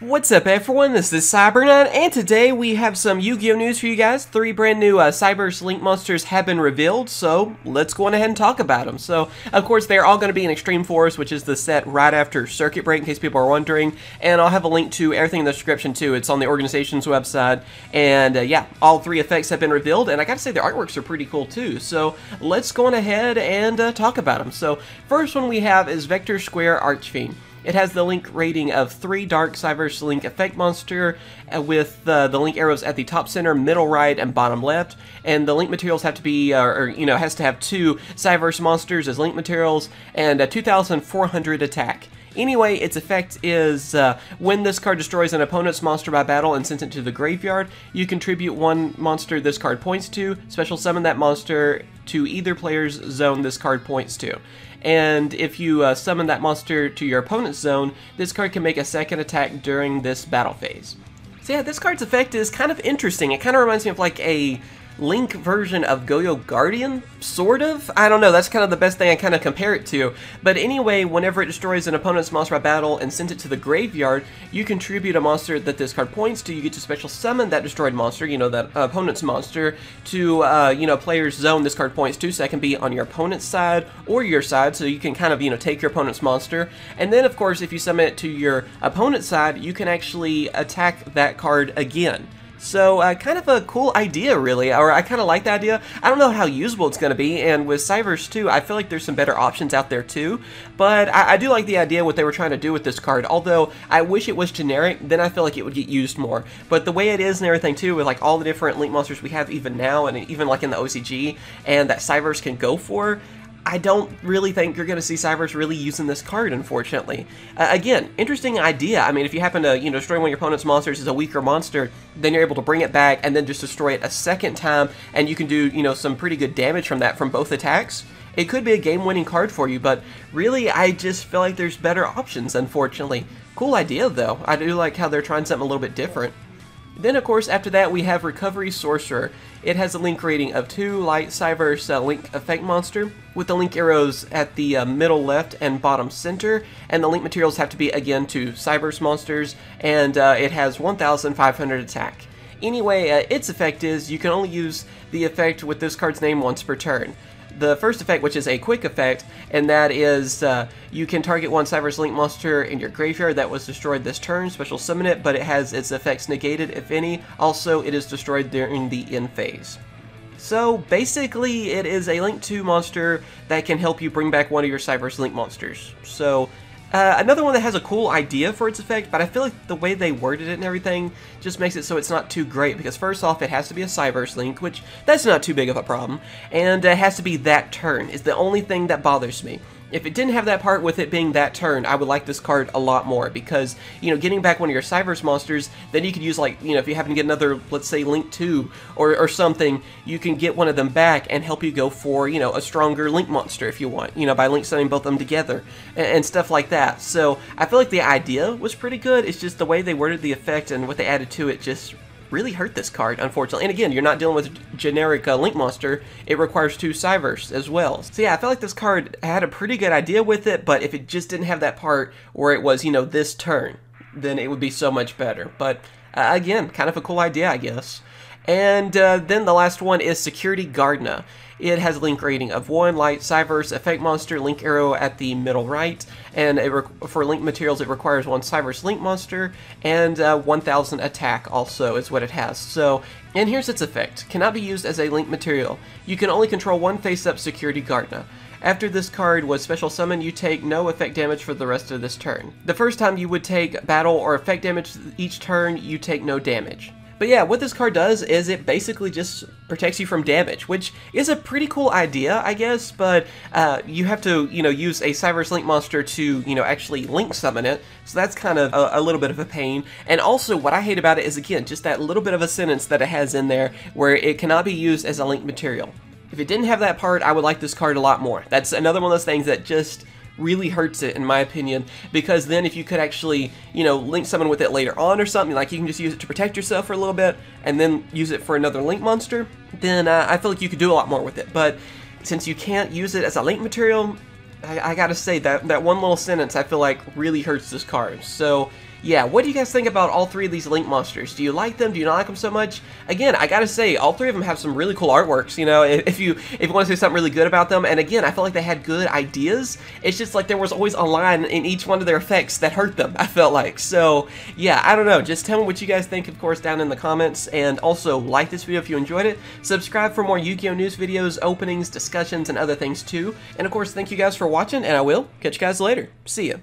What's up everyone, this is CyberKnight, and today we have some Yu-Gi-Oh news for you guys. 3 brand new Cyberse Link monsters have been revealed, so let's go on ahead and talk about them. So, of course, they're all going to be in Extreme Force, which is the set right after Circuit Break, in case people are wondering. And I'll have a link to everything in the description too. It's on the organization's website. And yeah, all 3 effects have been revealed, and I gotta say, the artworks are pretty cool too. So, let's go on ahead and talk about them. So, first one we have is Vector Square Archfiend. It has the link rating of 3 dark Cyberse Link effect monster with the link arrows at the top center, middle right, and bottom left. And the link materials have to be, has to have 2 Cyberse monsters as link materials and 2,400 attack. Anyway, its effect is when this card destroys an opponent's monster by battle and sends it to the graveyard, you contribute 1 monster this card points to, special summon that monster to either player's zone this card points to. And if you summon that monster to your opponent's zone, this card can make a second attack during this battle phase. So yeah, this card's effect is kind of interesting. It kind of reminds me of like a Link version of Yugioh Guardian, sort of? I don't know, that's kind of the best thing I kind of compare it to. But anyway, whenever it destroys an opponent's monster by battle and sends it to the graveyard, you contribute a monster that this card points to. You get to special summon that destroyed monster, that opponent's monster, to, player's zone this card points to, so that can be on your opponent's side or your side, so you can kind of, take your opponent's monster. And then, of course, if you summon it to your opponent's side, you can actually attack that card again. So, kind of a cool idea, really, or I kind of like the idea. I don't know how usable it's going to be, and with Cyberse 2, I feel like there's some better options out there, too. But I do like the idea what they were trying to do with this card, although I wish it was generic, then I feel like it would get used more. But the way it is and everything, too, with, like, all the different Link monsters we have even now, and even, like, in the OCG, and that Cyberse can go for, I don't really think you're going to see Cyberse really using this card, unfortunately. Again, interesting idea. I mean, if you happen to, destroy one of your opponent's monsters as a weaker monster, then you're able to bring it back and then just destroy it a second time, and you can do, some pretty good damage from that from both attacks. It could be a game-winning card for you, but really, I just feel like there's better options, unfortunately. Cool idea, though. I do like how they're trying something a little bit different. Then, of course, after that, we have Recovery Sorcerer. It has a link rating of 2 light Cyberse Link effect monster, with the link arrows at the middle left and bottom center, and the link materials have to be, again, 2 Cyberse monsters, and it has 1,500 attack. Anyway, its effect is you can only use the effect with this card's name once per turn. The first effect, which is a quick effect, and that is you can target 1 Cyberse Link monster in your graveyard that was destroyed this turn, special summon it, but it has its effects negated, if any. Also, it is destroyed during the end phase. So, basically, it is a Link 2 monster that can help you bring back one of your Cyberse Link monsters. So, another one that has a cool idea for its effect, but I feel like the way they worded it and everything just makes it so it's not too great, because first off, it has to be a Cyberse Link, which that's not too big of a problem, and it has to be that turn, is the only thing that bothers me. If it didn't have that part with it being that turn, I would like this card a lot more, because, getting back one of your Cyberse monsters, then you could use, like, if you happen to get another, let's say, Link 2 or something, you can get one of them back and help you go for, a stronger Link monster if you want, by Link summoning both of them together, and stuff like that. So, I feel like the idea was pretty good, it's just the way they worded the effect and what they added to it just really hurt this card, unfortunately. And again, you're not dealing with a generic Link monster, it requires 2 Cyberse as well. So yeah, I felt like this card had a pretty good idea with it, but if it just didn't have that part where it was, this turn, then it would be so much better. But again, kind of a cool idea, I guess. And then the last one is Security Gardna. It has a link rating of 1 light Cyberse effect monster, link arrow at the middle right, and for link materials it requires 1 Cyberse link monster, and 1,000 attack also is what it has. So, and here's its effect. Cannot be used as a link material. You can only control 1 face-up Security Gardna. After this card was special summoned, you take no effect damage for the rest of this turn. The first time you would take battle or effect damage each turn, you take no damage. But yeah, what this card does is it basically just protects you from damage, which is a pretty cool idea, I guess, but you have to, use a Cyberse Link monster to, actually link summon it, so that's kind of a little bit of a pain. And also, what I hate about it is, again, just that little bit of a sentence that it has in there where it cannot be used as a link material. If it didn't have that part, I would like this card a lot more. That's another one of those things that just really hurts it, in my opinion, because then if you could actually, link summon with it later on or something, like you can just use it to protect yourself for a little bit, and then use it for another link monster, then I feel like you could do a lot more with it. But since you can't use it as a link material, I gotta say, that one little sentence I feel like really hurts this card. So yeah, what do you guys think about all three of these Link monsters? Do you like them? Do you not like them so much? Again, I gotta say, all three of them have some really cool artworks, you know, if you want to say something really good about them. And again, I felt like they had good ideas. It's just like there was always a line in each one of their effects that hurt them, I felt like. So, yeah, I don't know. Just tell me what you guys think, of course, down in the comments. And also, like this video if you enjoyed it. Subscribe for more Yu-Gi-Oh! News videos, openings, discussions, and other things too. And of course, thank you guys for watching, and I will catch you guys later. See ya.